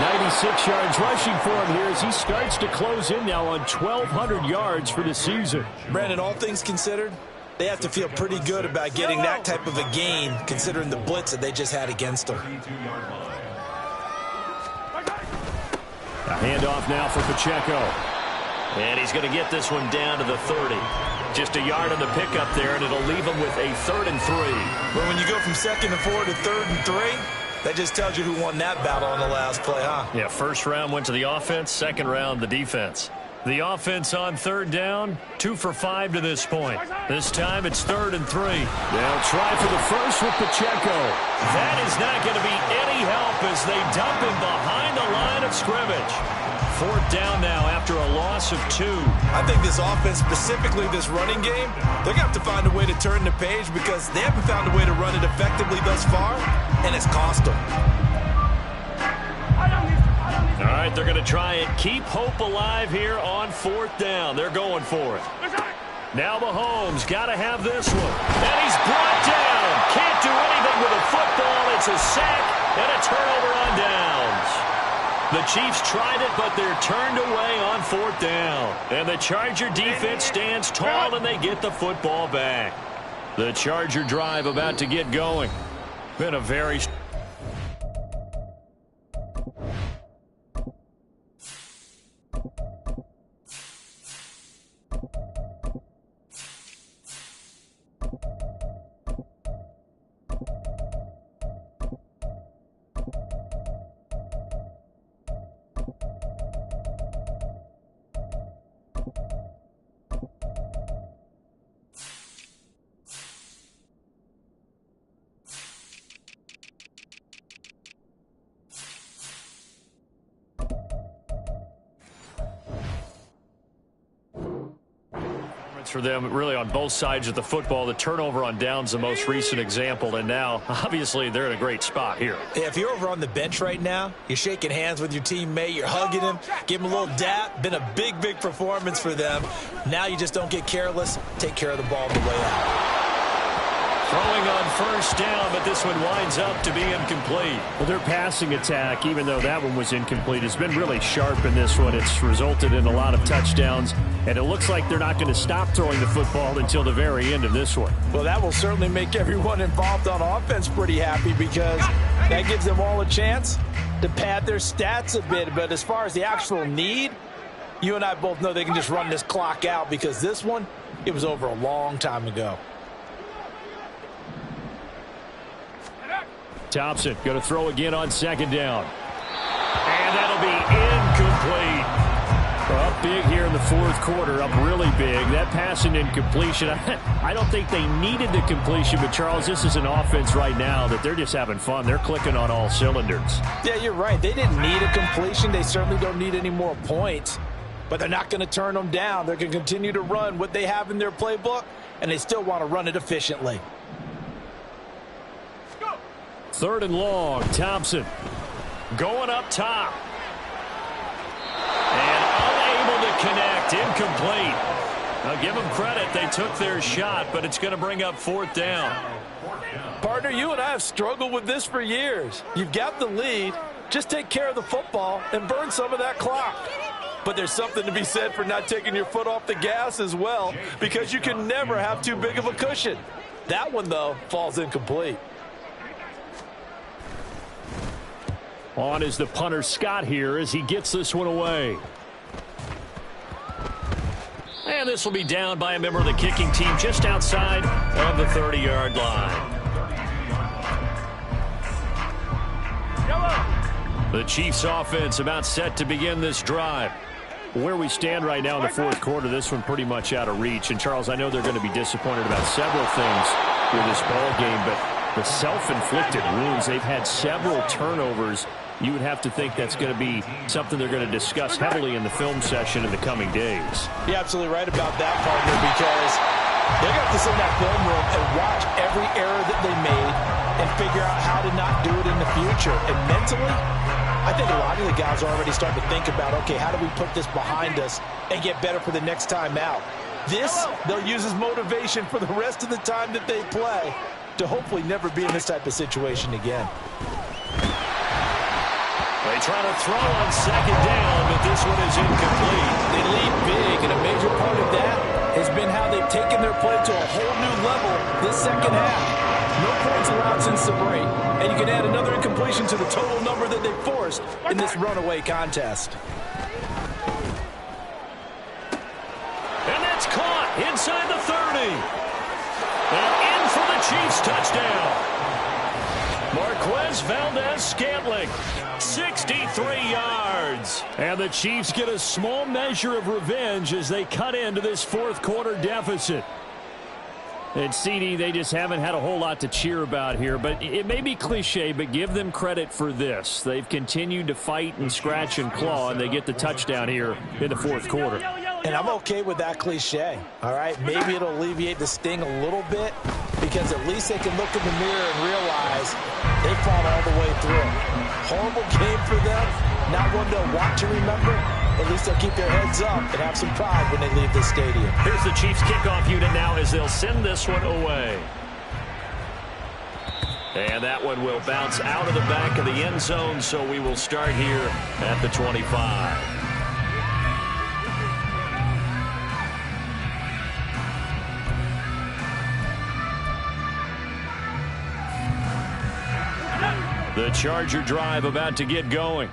Speaker 3: 96 yards rushing for him here as he starts to close in now on 1,200 yards for the season.
Speaker 2: Brandon, all things considered, they have to feel pretty good about getting that type of a gain considering the blitz that they just had against them.
Speaker 3: A handoff now for Pacheco.
Speaker 1: And he's going to get this one down to the 30. Just a yard on the pickup there, and it'll leave him with a 3rd and 3.
Speaker 2: But when you go from 2nd and 4 to 3rd and 3, that just tells you who won that battle on the last play, huh?
Speaker 1: Yeah, first round went to the offense, second round the defense. The offense on 3rd down, 2 for 5 to this point. This time it's 3rd and 3.
Speaker 3: They'll try for the first with Pacheco.
Speaker 1: That is not going to be any help as they dump him behind the line of scrimmage. 4th down now after a loss of 2.
Speaker 2: I think this offense, specifically this running game, they're going to have to find a way to turn the page because they haven't found a way to run it effectively thus far, and it's cost them.
Speaker 1: All right, they're going to try and keep hope alive here on 4th down. They're going for it. Now Mahomes got to have this one. And he's brought down. Can't do anything with a football. It's a sack and a turnover on downs. The Chiefs tried it, but they're turned away on 4th down. And the Charger defense stands tall, and they get the football back. The Charger drive about to get going. Been a very... for them really on both sides of the football. The turnover on downs the most recent example, and now obviously they're in a great spot here.
Speaker 2: Yeah, if you're over on the bench right now, you're shaking hands with your teammate, you're hugging him, give him a little dap. Been a big performance for them. Now you just don't get careless. Take care of the ball on the way out.
Speaker 1: Throwing on 1st down, but this one winds up to be incomplete.
Speaker 3: Well, their passing attack, even though that one was incomplete, has been really sharp in this one. It's resulted in a lot of touchdowns, and it looks like they're not going to stop throwing the football until the very end of this one.
Speaker 4: Well, that will certainly make everyone involved on offense pretty happy because that gives them all a chance to pad their stats a bit. But as far as the actual need, you and I both know they can just run this clock out because this one, it was over a long time ago.
Speaker 3: Thompson going to throw again on 2nd down. And that'll be incomplete. Up big here in the 4th quarter, up really big. That pass and incompletion, I don't think they needed the completion, but Charles, this is an offense right now that they're just having fun. They're clicking on all cylinders.
Speaker 4: Yeah, you're right. They didn't need a completion. They certainly don't need any more points, but they're not going to turn them down. They're going to continue to run what they have in their playbook, and they still want to run it efficiently.
Speaker 3: 3rd and long, Thompson.
Speaker 1: Going up top. And unable to connect. Incomplete. Now give them credit. They took their shot, but it's going to bring up 4th down.
Speaker 4: Partner, you and I have struggled with this for years. You've got the lead. Just take care of the football and burn some of that clock. But there's something to be said for not taking your foot off the gas as well, because you can never have too big of a cushion. That one, though, falls incomplete.
Speaker 3: On is the punter Scott here as he gets this one away.
Speaker 1: And this will be down by a member of the kicking team just outside of the 30-yard line. The Chiefs offense about set to begin this drive.
Speaker 3: Where we stand right now in the 4th quarter, this one pretty much out of reach. And, Charles, I know they're going to be disappointed about several things with this ball game, but the self-inflicted wounds, they've had several turnovers. You would have to think that's going to be something they're going to discuss heavily in the film session in the coming days.
Speaker 4: You're absolutely right about that, partner, because they're going to have to sit in that film room and watch every error that they made and figure out how to not do it in the future. And mentally, I think a lot of the guys are already starting to think about, okay, how do we put this behind us and get better for the next time out? This, they'll use as motivation for the rest of the time that they play.
Speaker 2: to hopefully never be in this type of situation again.
Speaker 3: They try to throw on second down, but this one is incomplete.
Speaker 4: They lead big, and a major part of that has been how they've taken their play to a whole new level this second half. No points allowed since the break, and you can add another incompletion to the total number that they forced in this runaway contest.
Speaker 3: And that's caught inside the 30. And in for the Chiefs touchdown. Marquez Valdez-Scantling, 63 yards. And the Chiefs get a small measure of revenge as they cut into this fourth quarter deficit. And CD, they just haven't had a whole lot to cheer about here. But it may be cliche, but give them credit for this. They've continued to fight and scratch and claw, and they get the touchdown here in the fourth quarter.
Speaker 2: And I'm okay with that cliche, all right? Maybe it'll alleviate the sting a little bit because at least they can look in the mirror and realize they fought all the way through. Horrible game for them, not one to want to remember. At least they'll keep their heads up and have some pride when they leave the stadium.
Speaker 3: Here's the Chiefs kickoff unit now as they'll send this one away. And that one will bounce out of the back of the end zone, so we will start here at the 25. The Charger drive about to get going.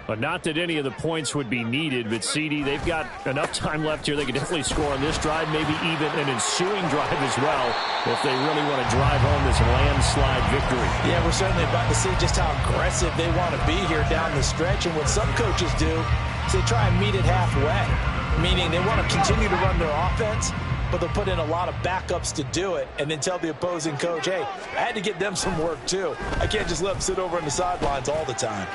Speaker 3: But not that any of the points would be needed, but CD, they've got enough time left here. They can definitely score on this drive, maybe even an ensuing drive as well, if they really want to drive home this landslide victory.
Speaker 2: Yeah, we're certainly about to see just how aggressive they want to be here down the stretch. And what some coaches do is they try and meet it halfway, meaning they want to continue to run their offense, but they'll put in a lot of backups to do it and then tell the opposing coach, hey, I had to get them some work too. I can't just let them sit over on the sidelines all the time.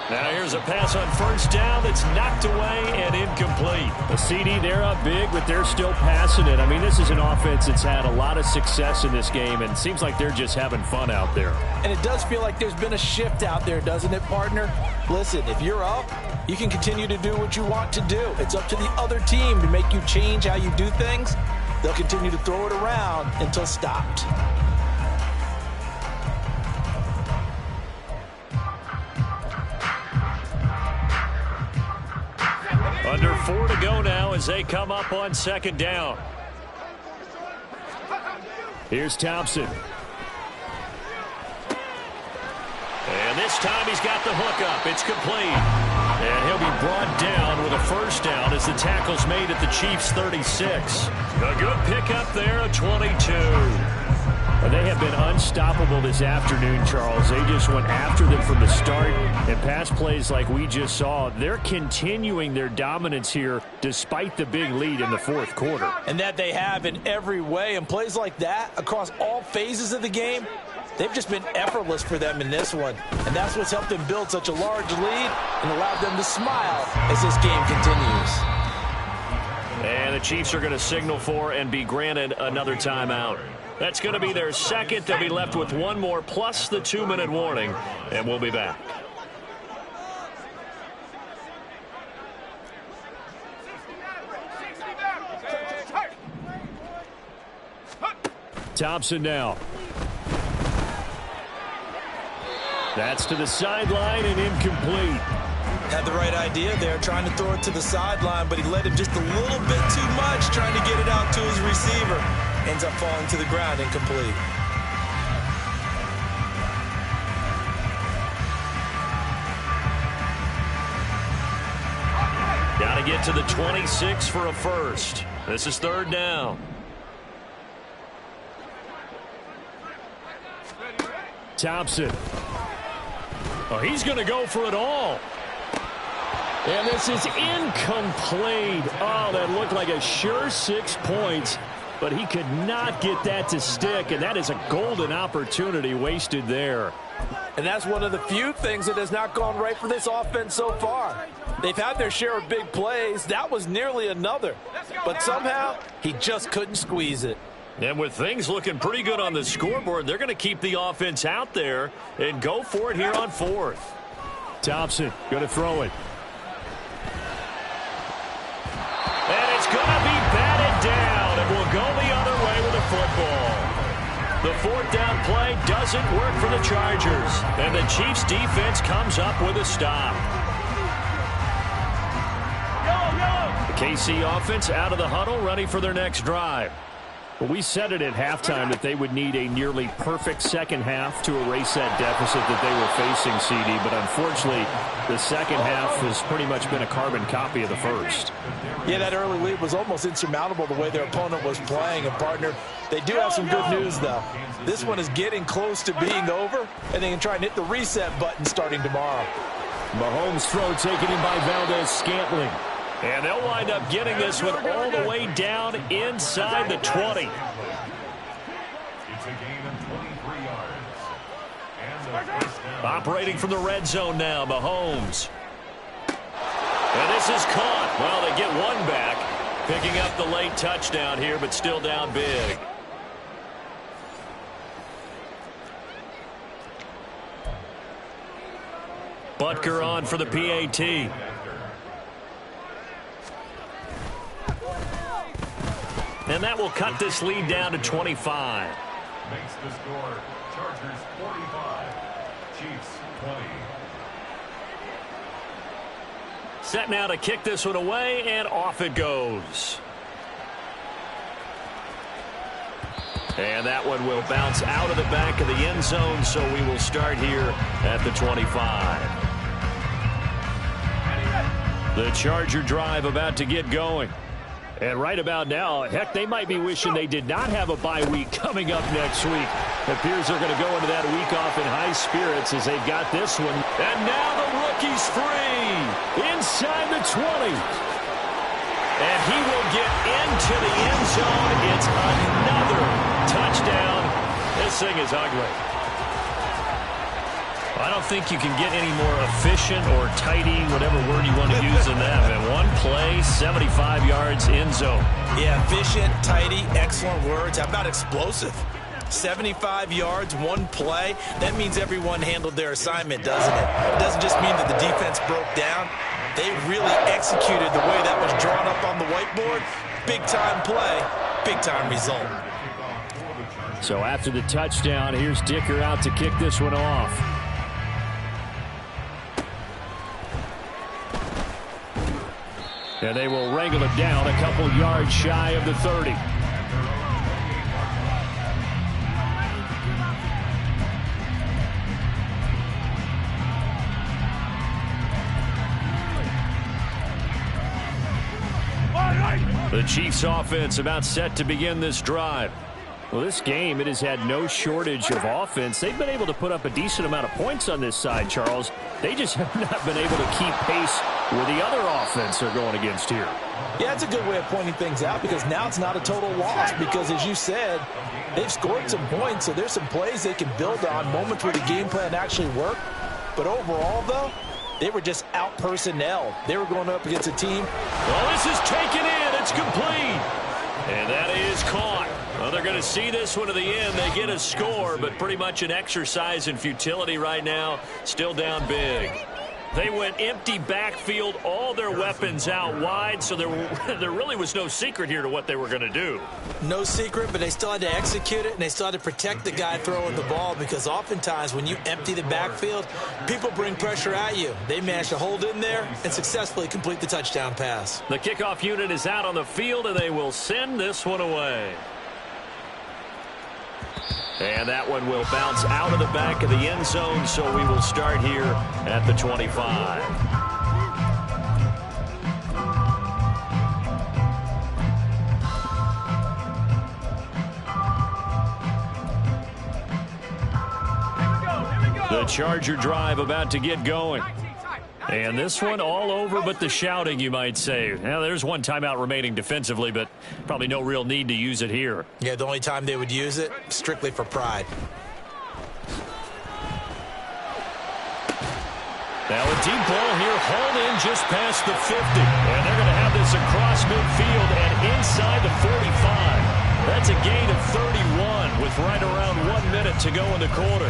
Speaker 3: Now here's a pass on first down that's knocked away and incomplete. The CD, they're up big, but they're still passing it. I mean, this is an offense that's had a lot of success in this game, and it seems like they're just having fun out there.
Speaker 2: And it does feel like there's been a shift out there, doesn't it, partner? Listen, if you're up, you can continue to do what you want to do. It's up to the other team to make you change how you do things. They'll continue to throw it around until stopped.
Speaker 3: Under 4 to go now as they come up on second down. Here's Thompson. And this time he's got the hook up. It's complete. And he'll be brought down with a first down as the tackle's made at the Chiefs' 36. A good pickup there, a 22. They have been unstoppable this afternoon, Charles. They just went after them from the start, and pass plays like we just saw, they're continuing their dominance here despite the big lead in the fourth quarter.
Speaker 2: And that they have in every way, and plays like that across all phases of the game, they've just been effortless for them in this one. And that's what's helped them build such a large lead and allowed them to smile as this game continues.
Speaker 3: And the Chiefs are going to signal for and be granted another timeout. That's going to be their second. They'll be left with one more plus the 2-minute warning, and we'll be back. Thompson now. That's to the sideline and incomplete.
Speaker 2: Had the right idea there, trying to throw it to the sideline, but he led him just a little bit too much, trying to get it out to his receiver. Ends up falling to the ground, incomplete.
Speaker 3: Got to get to the 26 for a first. This is third down. Thompson. Oh, he's going to go for it all. And this is incomplete. Oh, that looked like a sure 6 points, but he could not get that to stick, and that is a golden opportunity wasted there.
Speaker 4: And that's one of the few things that has not gone right for this offense so far. They've had their share of big plays. That was nearly another. But somehow, he just couldn't squeeze it.
Speaker 3: And with things looking pretty good on the scoreboard, they're going to keep the offense out there and go for it here on fourth. Thompson going to throw it. And it's going to be batted down. It will go the other way with the football. The fourth down play doesn't work for the Chargers. And the Chiefs defense comes up with a stop. The KC offense out of the huddle, ready for their next drive. Well, we said it at halftime that they would need a nearly perfect second half to erase that deficit that they were facing, CD. But unfortunately, the second half has pretty much been a carbon copy of the first.
Speaker 2: Yeah, that early lead was almost insurmountable the way their opponent was playing. And, partner, they do have some good news, though. This one is getting close to being over, and they can try and hit the reset button starting tomorrow.
Speaker 3: Mahomes' throw taken in by Valdez-Scantling. And they'll wind up getting this one all the way down inside the 20.
Speaker 6: It's a gain of 23 yards.
Speaker 3: Operating from the red zone now, Mahomes. And this is caught. Well, they get one back. Picking up the late touchdown here, but still down big. Butker on for the PAT. And that will cut this lead down to 25.
Speaker 6: Makes the score Chargers 45, Chiefs 20.
Speaker 3: Set now to kick this one away, and off it goes. And that one will bounce out of the back of the end zone, so we will start here at the 25. The Charger drive about to get going. And right about now, heck, they might be wishing they did not have a bye week coming up next week. It appears they're going to go into that week off in high spirits as they've got this one. And now the rookie's free inside the 20. And he will get into the end zone. It's another touchdown. This thing is ugly. I don't think you can get any more efficient or tidy, whatever word you want to use in that. And one play, 75 yards in zone.
Speaker 2: Yeah, efficient, tidy, excellent words. How about explosive? 75 yards, one play. That means everyone handled their assignment, doesn't it? It doesn't just mean that the defense broke down. They really executed the way that was drawn up on the whiteboard. Big-time play, big-time result.
Speaker 3: So after the touchdown, here's Dicker out to kick this one off. And they will wrangle it down a couple yards shy of the 30. The Chiefs offense about set to begin this drive. Well, this game, it has had no shortage of offense. They've been able to put up a decent amount of points on this side, Charles. They just have not been able to keep pace with the other offense they're going against here.
Speaker 2: Yeah, it's a good way of pointing things out because now it's not a total loss because, as you said, they've scored some points, so there's some plays they can build on, moments where the game plan actually worked. But overall, though, they were just out-personnel. They were going up against a team.
Speaker 3: Well, this is taken in. It's complete. And that is caught. Well, they're going to see this one to the end. They get a score, but pretty much an exercise in futility right now. Still down big. They went empty backfield, all their weapons out wide, so there really was no secret here to what they were going to do.
Speaker 2: No secret, but they still had to execute it, and they still had to protect the guy throwing the ball because oftentimes when you empty the backfield, people bring pressure at you. They managed to hold in there and successfully complete the touchdown pass.
Speaker 3: The kickoff unit is out on the field, and they will send this one away. And that one will bounce out of the back of the end zone, so we will start here at the 25. The Charger drive about to get going. And this one all over but the shouting, you might say. Now, there's one timeout remaining defensively, but probably no real need to use it here.
Speaker 2: Yeah, the only time they would use it, strictly for pride.
Speaker 3: Now a deep ball here, hauled in just past the 50. And they're going to have this across midfield and inside the 45. That's a gain of 31 with right around 1 minute to go in the quarter.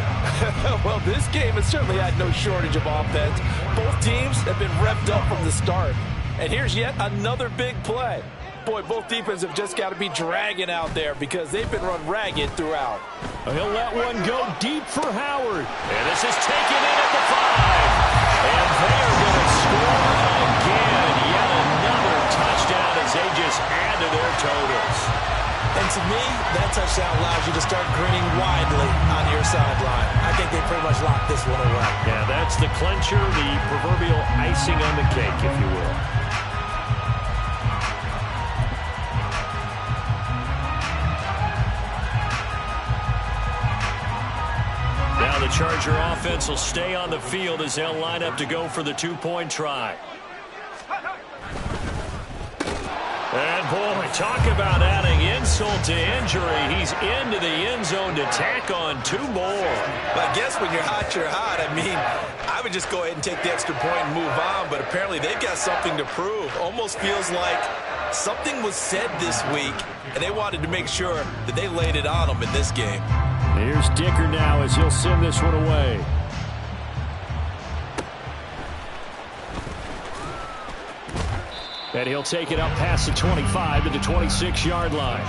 Speaker 4: Well, this game has certainly had no shortage of offense. Both teams have been revved up from the start. And here's yet another big play. Boy, both defenses have just got to be dragging out there because they've been run ragged throughout.
Speaker 3: He'll let one go deep for Howard. And this is taken in at the 5. And they are going to score again. Yet another touchdown as they just add to their totals.
Speaker 2: And to me, that touchdown allows you to start grinning widely on your sideline. I think they pretty much locked this one away.
Speaker 3: Yeah, that's the clincher, the proverbial icing on the cake, if you will. Now the Charger offense will stay on the field as they'll line up to go for the 2-point try. And boy, talk about adding insult to injury. He's into the end zone to tack on 2 more.
Speaker 2: But I guess when you're hot, you're hot. I mean, I would just go ahead and take the extra point and move on, but apparently they've got something to prove. Almost feels like something was said this week, and they wanted to make sure that they laid it on them in this game.
Speaker 3: Here's Dicker now as he'll send this one away. And he'll take it up past the 25 to the 26-yard line.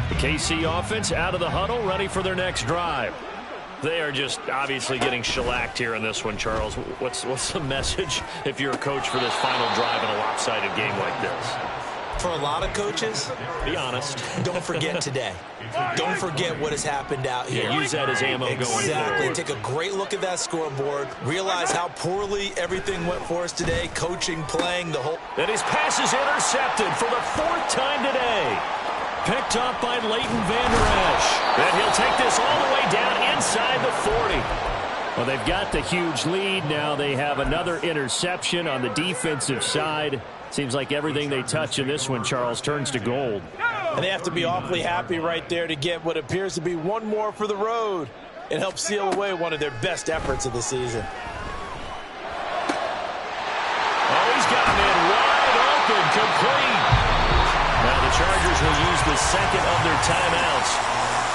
Speaker 3: The KC offense out of the huddle, ready for their next drive. They are just obviously getting shellacked here in this one, Charles. What's the message if you're a coach for this final drive in a lopsided game like this?
Speaker 2: For a lot of coaches,
Speaker 3: be honest.
Speaker 2: Don't forget today. Don't forget what has happened out here.
Speaker 3: Yeah, use that as ammo going forward.
Speaker 2: Exactly. Take a great look at that scoreboard. Realize how poorly everything went for us today. Coaching, playing, the whole...
Speaker 3: And his pass is intercepted for the 4th time today. Picked up by Leighton Vander Esch. And he'll take this all the way down inside the 40. Well, they've got the huge lead. Now they have another interception on the defensive side. Seems like everything they touch in this one, Charles, turns to gold.
Speaker 4: And they have to be awfully happy right there to get what appears to be one more for the road and help seal away one of their best efforts of the season.
Speaker 3: Oh, he's got him in wide open, complete. Now the Chargers will use the second of their timeouts.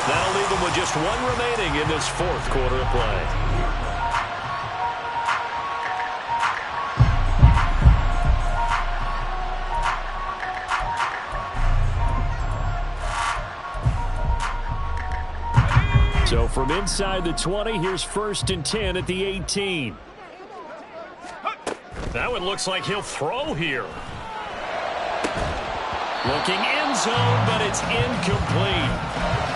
Speaker 3: That'll leave them with just one remaining in this 4th quarter of play. So from inside the 20, here's 1st and 10 at the 18. That one looks like he'll throw here. Looking end zone, but it's incomplete.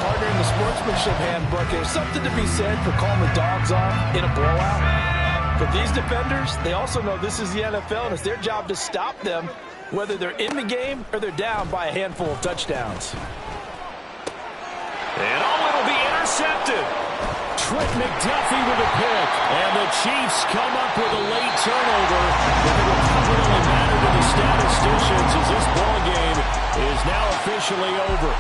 Speaker 4: Partner in the sportsmanship handbook, there's something to be said for calling the dogs off in a blowout. But these defenders, they also know this is the NFL, and it's their job to stop them, whether they're in the game or they're down by a handful of touchdowns.
Speaker 3: And it'll be intercepted. Trent McDuffie with a pick. And the Chiefs come up with a late turnover. But it will probably matter to the statisticians as this ball game is now officially over.